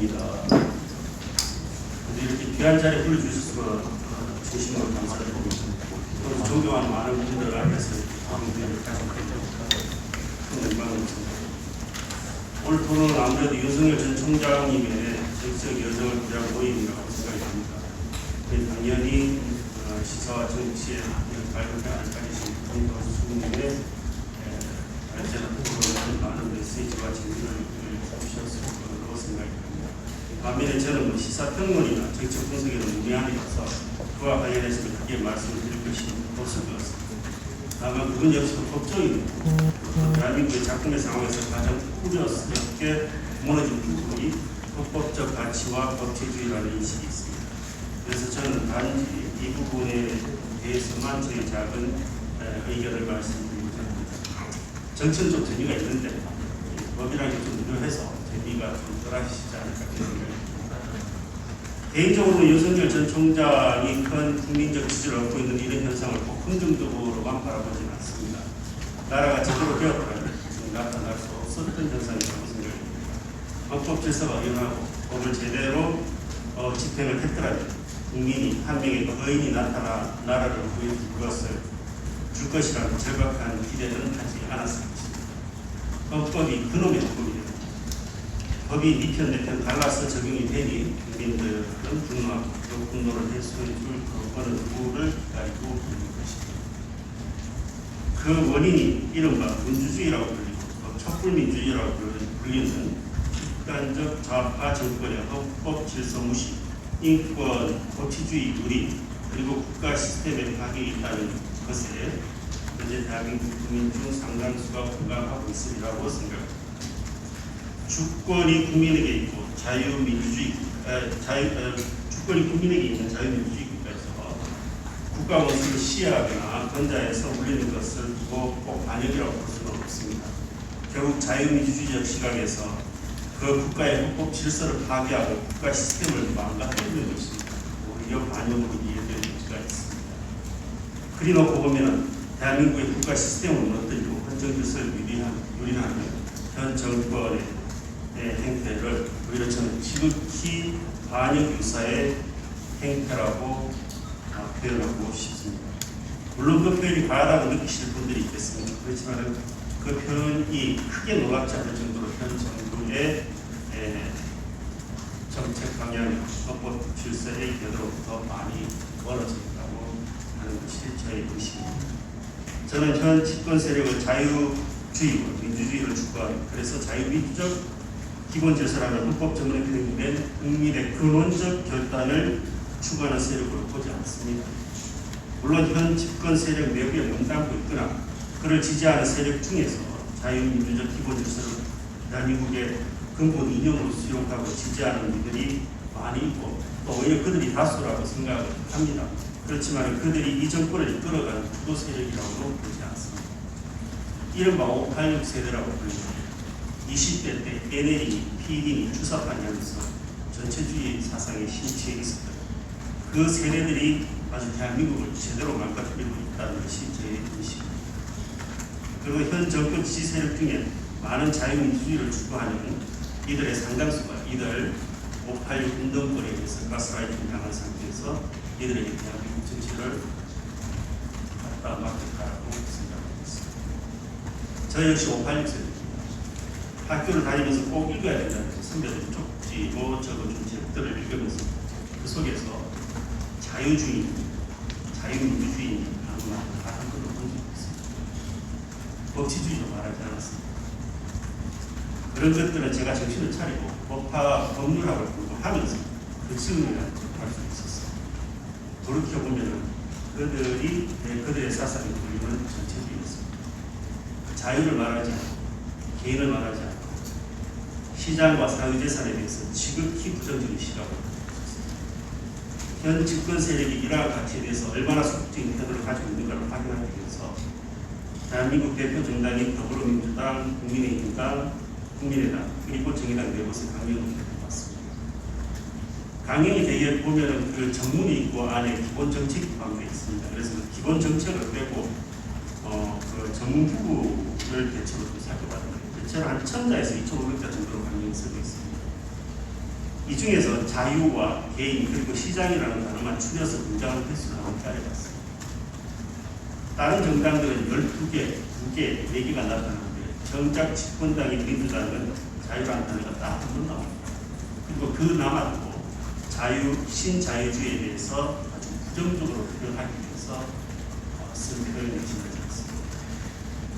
인사드립니다. 이렇게 귀한 자리에 불러주셔서 진심으로 감사드리고 또 존경하는 많은 분들 앞에서 방문을 가져드립니다. 큰 영광입니다. 오늘 토론은 아무래도 윤석열 전 총장님의 정치적 여정을 위한 모임이라고 생각이 듭니다. 당연히 시사와 정치에 발굴해 알까지신 김도수님의 언제나 토론을 많은 메시지와 질문을 주셨을 거라고 생각이 듭니다. 반면에 저는 시사평론이나 정책 분석에는 문외한이라서 그와 관련해서는 크게 말씀을 드릴 것이 없었습니다. 다만 그건 역시 법적입니다. 대한민국의 작품의 상황에서 가장 우려스럽게 무너진 부분이 헌법적 가치와 법치주의라는 인식이 있습니다. 그래서 저는 단지 이 부분에 대해서만 저희 작은 의견을 말씀드리고자 합니다. 정치는 좀 재미가 있는데 법이라는 게 좀 느려해서 재미가 좀 덜하시지 않을까 생각합니다. 개인적으로 윤석열 전 총장이 큰 국민적 지지를 얻고 있는 이런 현상을 꼭 긍정적으로만 바라보지는 않습니다. 나라가 제대로 되었다면 나타날 수 없었던 현상이라고 생각합니다. 헌법 질서가 의연하고 법을 제대로 집행을 했더라면 국민이 한 명의 거인이 나타나 나라를 줄 것이라는 절박한 기대는 하지 않았을 것입니다. 헌법이 그놈의 헌법이에요. 법이 네 편 내 편 달라서 적용이 되니 국민들은 분노하고 그 분노를 해소해 줄 어느 누구를 기다리고 있는 것입니다. 그 원인이 이른바 민주주의라고 불리고 촛불민주주의라고 불리는 극단적 좌파 정권의 헌법 질서 무시, 인권, 법치주의 누리, 그리고 국가 시스템의 파괴가 있다는 것에 현재 대한민국 국민 중 상당수가 공감하고 있으리라고 생각합니다. 주권이 국민에게 있고 주권이 국민에게 있는 자유민주주의 국가에서 국가 모습을 시해하거나 권자에서 울리는 것을 두고 꼭 반역이라고 볼 수는 없습니다. 결국 자유민주주의적 시각에서 그 국가의 헌법 질서를 파괴하고 국가 시스템을 망가뜨리는 것입니다. 오히려 반역으로 이해될 여지가 있습니다. 그리 놓고 보면 대한민국의 국가 시스템을 무너뜨리고 헌정 질서를 유린하는 현 정권의 행태를 오히려 저는 지극히 반역 유사의 행태라고 표현하고 싶습니다. 물론 그 표현이 과하다고 느끼실 분들이 있겠습니다. 그렇지만 그 표현이 크게 놀랍지 않을 정도로 현 정부의 정책 방향, 헌법 질서의 궤도로부터 많이 멀어져 있다고 하는 것이 저의 의식입니다. 저는 현 집권 세력의 자유주의와 민주주의를 추구하는, 그래서 자유민주적 기본 질서라는 헌법 정론에 표현된 국민의 근원적 결단을 추구하는 세력으로 보지 않습니다. 물론 현 집권 세력 내부에 몸담고 있거나 그를 지지하는 세력 중에서 자유민주적 기본 질서를 대한민국의 근본 이념으로 수용하고 지지하는 이들이 많이 있고 또 오히려 그들이 다수라고 생각합니다. 그렇지만 그들이 이 정권을 이끌어가는 주도 세력이라고는 보지 않습니다. 이른바 586 세대라고 불립니다. 20대 때 NL이, PD니 주사파니 하면서 전체주의 사상에 심취해 있었던 그 세대들이 아주 대한민국을 제대로 망가뜨리고 있다는 것이 저의 인식입니다. 그리고 현 정권 지지 세력 중에 많은 자유민주주의를 추구하는 이들의 상당수가 이들 586 운동권에 의해서 가스라이팅 당한 상태에서 이들에게 대한민국 정치를 갖다 맡겼다라고 생각하고 있습니다. 저 역시 586 세대입니다. 학교를 다니면서 꼭 읽어야 된다는 선배들이 쪽지로 적어준 책들을 읽으면서 그 속에서 자유주의, 자유민주주의 하는 말을 한 걸로 본 적이 있습니다. 법치주의도 말하지 않았습니다. 그런 것들은 제가 정신을 차리고 법률학을 공부하면서 그 증명을 할 수 있었어요. 돌이켜보면 그들의 사상이 보이는 전체주의였습니다. 자유를 말하지 않고 개인을 말하지 않고 시장과 사유재산에 대해서 지극히 부정적인 시각을 보였습니다. 현 집권 세력이 이러한 가치에 대해서 얼마나 소극적인 태도를 가지고 있는가를 확인하기 위해서 대한민국 대표 정당인 더불어민주당, 국민의힘당, 국민의당 그리고 정의당 네 곳의 강연을 해봤습니다. 강연이 되게 보면은 그 전문이 있고 안에 기본 정책이 포함되어 있습니다. 그래서 그 기본 정책을 빼고 그 전문 부부를 대체로 좀 살펴봤는데 대체로 한 1000자에서 2500자 정도로 강연이 쓰고 있습니다. 이 중에서 자유와 개인 그리고 시장이라는 단어만 추려서 등장하는 횟수를 한번 따져봤습니다. 다른 정당들은 12개, 2개, 4개가 나타나는데 정작 집권당인 민주당은 자유라는 단어가 딱 한 번 나옵니다. 그리고 그 남아도 자유, 신자유주의에 대해서 아주 부정적으로 표현하기 위해서 쓴 표현이 지나지 않습니다.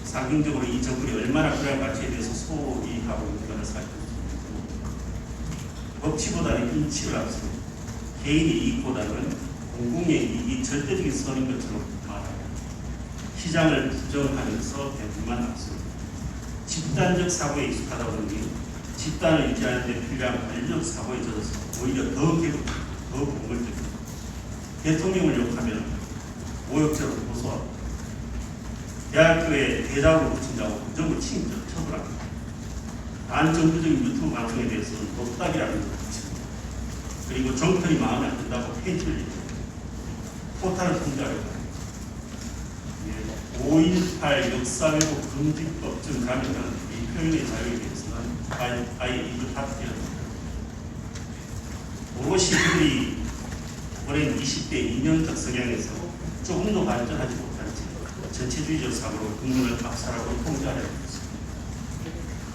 상징적으로 이 정권이 얼마나 그러한 가치에 대해서 소홀히 하고 있는가를 살펴볼 수 있는 법치보다는 인치를 앞세우고 개인의 이익보다는 공공의 이익이 절대적인 선인 것처럼 말하고 시장을 부정하면서 대부만 앞세우고 집단적 사고에 익숙하다 보니 집단을 유지하는 데 필요한 권력 사고에 젖어서 오히려 더 괴롭고 더 공격적이고 대통령을 욕하면 모욕죄로 고소하고 대학교에 대자보를 붙인다고 부정을 책임져 처벌합니다. 반정부적인 유튜브 방송에 대해서는 노딱이라는 것을 붙입니다. 그리고 정권이 마음에 안 든다고 폐지를 얘기합니다. 포탈을 통제하려고 합니다. 5.18 역사왜곡 금지법쯤 가면 이 표현의 자유에 대해서는 아예 이를 파티합니다. 오롯이 그들이 오랜 20대 이념적 성향에서 조금도 발전하지 못한 채 전체주의적 사고로 국민을 박살하고 통제하려고 했습니다.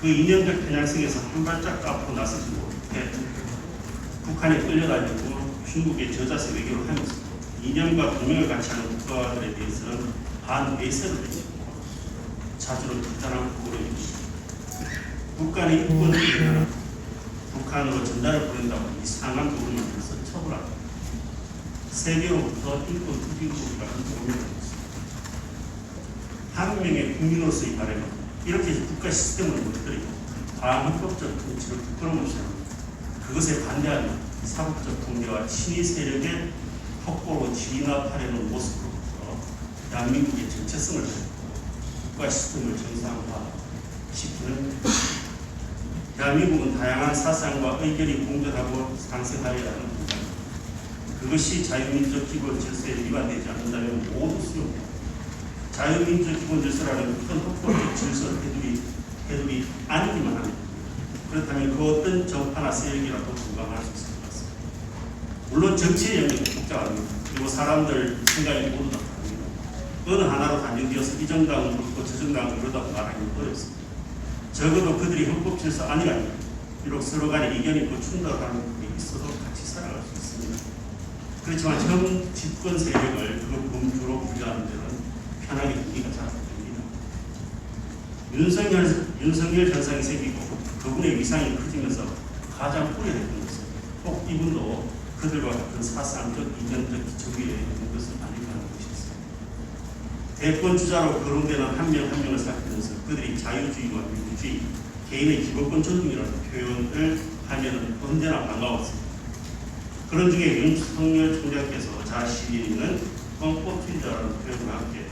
그 이념적 편향성에서 한 발짝 앞으로 나서지 못해 북한에 끌려다니고 중국의 저자세 외교를 하면서 이념과 동맹을 같이 하는 국가들에 대해서는 반외세를 내치고 자주로 극단한 국으로 이루었습니다. 북한의 인권을 위하여 북한으로 전달을 보낸다고 이상한 도를 만들어서 처벌합니다. 세계로부터 인권 후진국이라는 도움을 받았습니다. 한 명의 국민으로서의 바람은 이렇게 국가 시스템을 무너뜨리고 반헌법적 통치를 부끄러움없이 합니다. 그것에 반대하는 사법적 통제와 친위 세력의 폭포로 진압하려는 모습으로부터 대한민국의 정체성을 가지고 국가 시스템을 정상화시키는 대한민국은 다양한 사상과 의견이 공존하고 상생하여야 하는 국가입니다. 그것이 자유민주적 기본 질서에 위반되지 않는다면 모두 수용됩니다. 자유민주적 기본 질서라는 큰 헌법적 질서를 해두리 아니기만 합니다. 그렇다면 그 어떤 정파나 세력이라도 건강할 수 있을 것 같습니다. 물론 정치의 영역은 복잡합니다. 그리고 사람들 생각이 모두 다 다릅니다. 어느 하나로 단정되어서 이 정당은 그렇고 저 정당은 그러다고 말하기는 어렵습니다. 적어도 그들이 헌법 질서 아니라면 비록 서로 간에 이견이 있고 충돌하는 부분이 있어도 같이 살아갈 수 있습니다. 그렇지만 현 집권 세력을 그 범주로 분류하는 데는 편하게 두기가 잘 안됩니다. 윤석열 현상이 생기고 그분의 위상이 커지면서 가장 우려했던 것은 꼭 이분도 그들과 같은 사상적, 이념적 기초 위에 있는 것은 아닐까 하는 것이었습니다. 대권 주자로 거론되는 한 명 한 명을 살피면서 그들이 자유주의와 민주주의, 개인의 기본권 존중이라는 표현을 하면 언제나 반가웠습니다. 그런 중에 윤석열 총장께서 자신은 헌법주의자라는 표현과 함께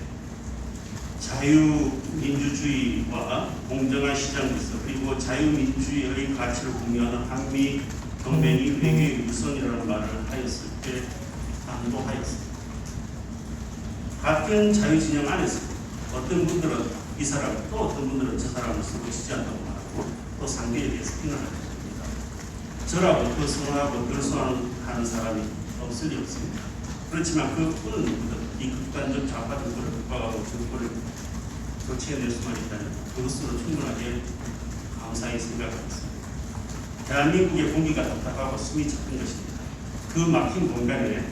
자유민주주의와 공정한 시장 질서 그리고 자유민주주의의 가치를 공유하는 한미 동맹이 외교의 우선이라는 말을 하였을 때 안도하였습니다. 같은 자유진영 안에서 어떤 분들은 이 사람 또 어떤 분들은 저 사람을 서로 지지한다고 말하고 또 상대에 대해서 비난하게 됩니다. 저라고 그 선호하고 그 선호하는 사람이 없을 리 없습니다. 그렇지만 그 뿌는 누구든 이 극단적 좌파 정권을 극복하고 정권을 교체해낼 수만 있다면 그것으로 충분하게 감사히 생각하겠습니다. 대한민국의 공기가 답답하고 숨이 차는 것입니다. 그 막힌 공간에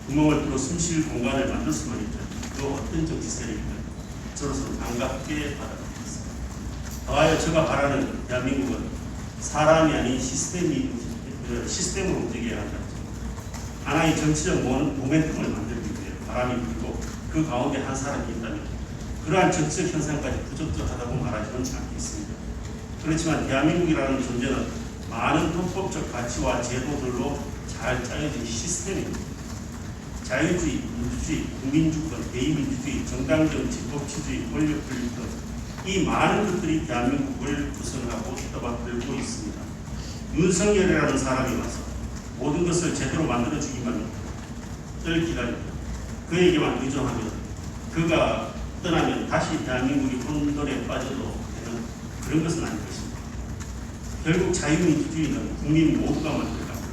구멍을 뚫어 숨쉴 공간을 만들 수만 있다면 그 어떤 정치 세력이든 저로서는 반갑게 받아들이겠습니다. 더하여 제가 바라는 대한민국은 사람이 아닌 시스템으로 움직여야 한다. 하나의 정치적 모멘텀을 만들기 위해 바람이 불고 그 가운데 한 사람이 있다면 그러한 정치적 현상까지 부적절하다고 말하지는 않겠습니다. 그렇지만 대한민국이라는 존재는 많은 헌법적 가치와 제도들로 잘 짜여진 시스템입니다. 자유주의, 민주주의, 국민주권, 대의민주주의, 정당정치, 법치주의, 권력분립 등 이 많은 것들이 대한민국을 구성하고 떠받들고 있습니다. 윤석열이라는 사람이 와서 모든 것을 제대로 만들어주기만 늘 기다립니다. 그에게만 의존하면 그가 떠나면 다시 대한민국이 혼돈에 빠져도 되는 그런 것은 아닐 것입니다. 결국 자유민주주의는 국민 모두가 만들어갑니다.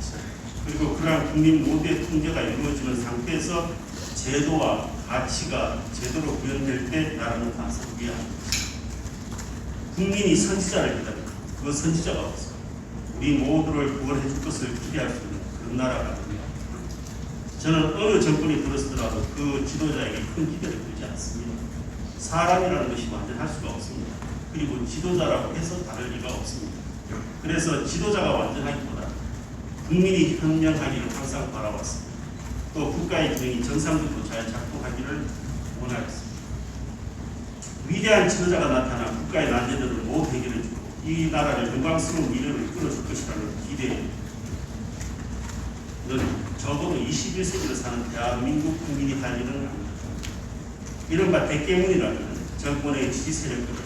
그리고 그러한 국민 모두의 통제가 이루어지는 상태에서 제도와 가치가 제대로 구현될 때 나라는 가서해야 합니다. 국민이 선지자를 기다립니다. 그 선지자가 없어 우리 모두를 구원해 줄 것을 기대할 수 있는 그런 나라가 됩니다. 저는 어느 정권이 들었더라도 그 지도자에게 큰 기대를 두지 않습니다. 사람이라는 것이 완전할 수가 없습니다. 그리고 지도자라고 해서 다를 리가 없습니다. 그래서 지도자가 완전하기보다 국민이 현명하기를 항상 바라봤습니다. 또 국가의 기능이 정상적으로 잘 작동하기를 원하였습니다. 위대한 지도자가 나타나 국가의 난제들을 모두 해결해주고 이 나라를 영광스러운 미래로 이끌어줄 것이라는 기대는 적어도 21세기를 사는 대한민국 국민이 할 일은 아닙니다. 이른바 대깨문이라는 정권의 지지 세력들을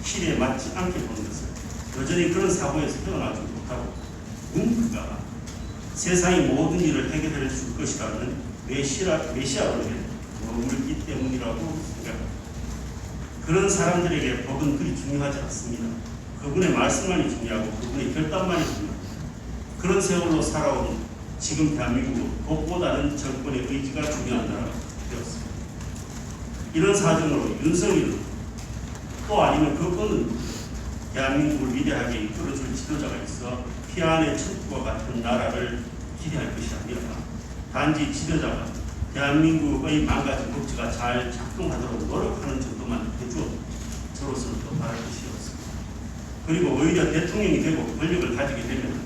시대에 맞지 않게 보는 것은 여전히 그런 사고에서 헤어나지 못하고 문구가 세상의 모든 일을 해결해 줄 것이라는 메시아로의 머물기 때문이라고 생각합니다. 그런 사람들에게 법은 그리 중요하지 않습니다. 그분의 말씀만이 중요하고 그분의 결단만이 중요합니다. 그런 세월로 살아온 지금 대한민국은 법보다는 정권의 의지가 중요한 나라가 되었습니다. 이런 사정으로 윤석열 또 아니면 그분은 대한민국을 위대하게 이끌어줄 지도자가 있어 피안의 천국과 같은 나라를 기대할 것이 아니라 단지 지도자가 대한민국의 망가진 법치가 잘 작동하도록 노력하는 정도만 해주어 저로서는 또 바랄 것이 없습니다. 그리고 오히려 대통령이 되고 권력을 가지게 되면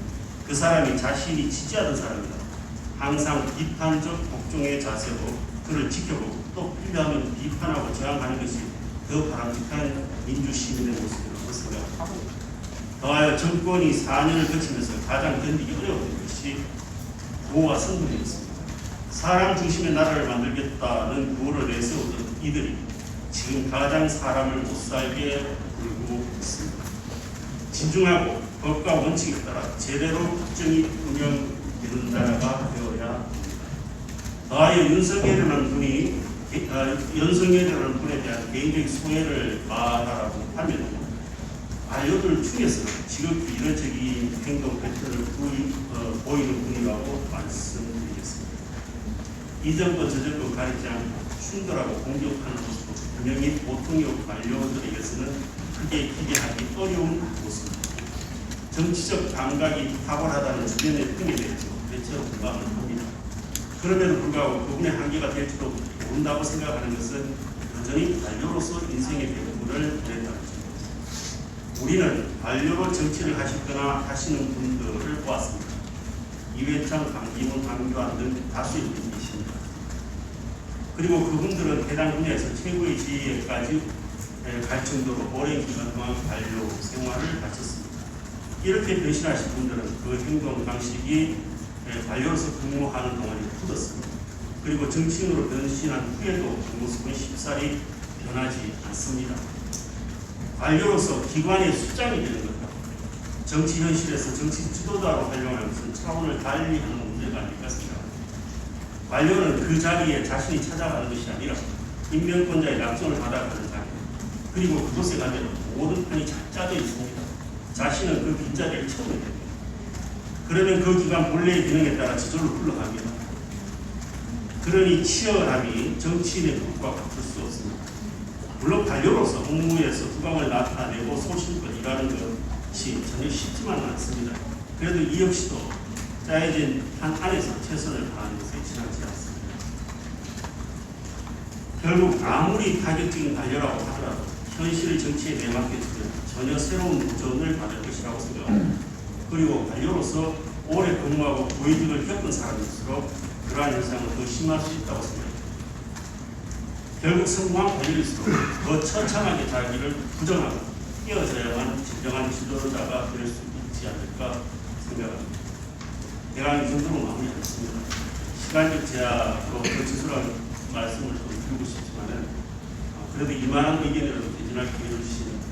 그 사람이 자신이 지지하던 사람이다 항상 비판적 복종의 자세로 그를 지켜보고 또 필요하면 비판하고 저항하는 것이 더 바람직한 민주시민의 모습이라고 생각하고 더하여 정권이 4년을 거치면서 가장 견디기 어려운 것이 구호와 선동이었습니다. 사람 중심의 나라를 만들겠다는 구호를 내세우던 이들이 지금 가장 사람을 못살게 굴고 있습니다. 진중하고 법과 원칙에 따라 제대로 국정이 운영되는 나라가 되어야 합니다. 더하여 윤석열이라는 분에 대한 개인적인 소외를 말하라고 하면 관료들 중에서 지극히 이례적인 행동 패턴을 보이는 분이라고 말씀드리겠습니다. 이 정도 저 정도 가리지 않고 충돌하고 공격하는 모습도 분명히 보통의 관료들에게서는 크게 기대하기 어려운 모습입니다. 정치적 감각이 탁월하다는 주변의 평에 대해서 대체로 공감을 합니다. 그럼에도 불구하고 그분의 한계가 될지도 모른다고 생각하는 것은 여전히 관료로서 인생의 배후를 보냈다는 것입니다. 우리는 관료로 정치를 하시거나 하시는 분들을 보았습니다. 이회창, 강기문, 황교안 등 다수의 분이 계십니다. 그리고 그분들은 해당 분야에서 최고의 지위에까지 갈 정도로 오랜 기간 동안 관료 생활을 마쳤습니다. 이렇게 변신하신 분들은 그 행동 방식이 관료로서 근무하는 동안이 굳었습니다. 그리고 정치인으로 변신한 후에도 그 모습은 쉽사리 변하지 않습니다. 관료로서 기관의 수장이 되는 것과 정치 현실에서 정치 지도자로 활용하는 것은 차원을 달리 하는 문제가 아닐까 생각합니다. 관료는 그 자리에 자신이 찾아가는 것이 아니라 임명권자의 낙선을 받아가는 자리, 그리고 그곳에 가면 모든 판이 짜져 있습니다. 자신은 그 빈자리를 채우게 됩니다. 그러면 그 기관 본래의 기능에 따라 저절로 흘러갑니다. 그러니 치열함이 정치인의 것과 같을 수 없습니다. 물론 관료로서 업무에서 두각을 나타내고 소신껏 일하는 것이 전혀 쉽지만은 않습니다. 그래도 이 역시도 짜여진 한 안에서 최선을 다하는 것에 지나지 않습니다. 결국 아무리 파격적인 관료라고 하더라도 현실의 정치에 내맡겨지면 전혀 새로운 도전을 받을 것이라고 생각합니다. 그리고 관료로서 오래 근무하고 고위직을 겪은 사람일수록 그러한 현상은 더 심할 수 있다고 생각합니다. 결국 성공한 관료일수록 더 처참하게 자기를 부정하고 깨어져야만 진정한 지도자가 될 수 있지 않을까 생각합니다. 제가 이 정도로 마무리하겠습니다. 시간적 제약으로 더 진솔한 말씀을 좀 드리고 싶지만은 그래도 이만한 의견이라도 대진할 기회를 주시는